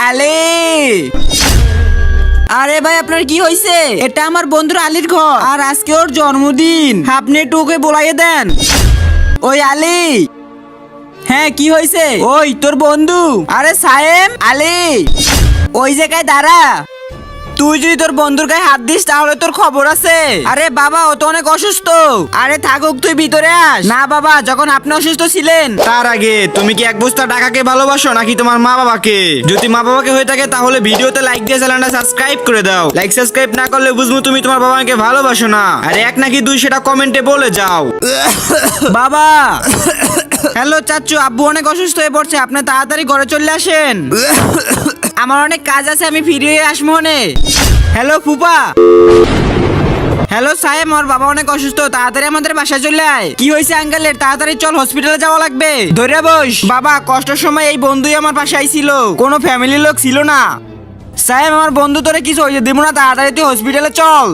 আলে আরে ভাই আপনার কি হয়েছে? এটা আমার বন্ধুর আলীর ঘর আর আজকে ওর জন্মদিন, আপনি একটু ওকে বলাইয়ে দেন। ওই আলী, হ্যাঁ কি হয়েছে? ওই তোর বন্ধু, আরে সায়েম আলী ওই জায়গায় দাঁড়া। তুই যদি তোর বন্ধুর গায়ে হাত দিস তাহলে তোর খবর আছে। আরে বাবা ও তো অনেক অসুস্থ। আরে থাকুক, তুই ভিতরে আস। না বাবা, যখন আপনি অসুস্থ ছিলেন তার আগে তুমি কি এক বস্তা টাকাকে ভালোবাসো নাকি তোমার মা বাবাকে? যদি মা বাবাকে হয়ে থাকে তাহলে ভিডিওতে লাইক দিয়ে চ্যানেলটা সাবস্ক্রাইব করে দাও। লাইক সাবস্ক্রাইব না করলে বুঝবো তুমি তোমার বাবাকে ভালোবাসো না। আর এক নাকি দুই সেটা কমেন্টে বলে যাও। বাবা। হ্যালো চাচু, আব্বু অনেক অসুস্থ হয়ে পড়ছে, আপনি তাড়াতাড়ি ঘরে চলে আসেন। আমার অনেক কাজ আছে, আমি ফিরে আসবো নে। হ্যালো ফুপা। হ্যালো সাহেব, আমার বাবা অনেক অসুস্থ, তাড়াতাড়ি আমাদের বাসায় চলে আয়। কি হয়েছে আঙ্কেলের? তাড়াতাড়ি চল, হসপিটালে যাওয়া লাগবে। ধরে বস। বাবা কষ্টের সময় এই বন্ধুই আমার পাশে আইছিল, কোনো ফ্যামিলির লোক ছিল না। সাহেব আমার বন্ধু তোরে কিছু হয়েছে দিব না, তাড়াতাড়ি তুই হসপিটালে চল।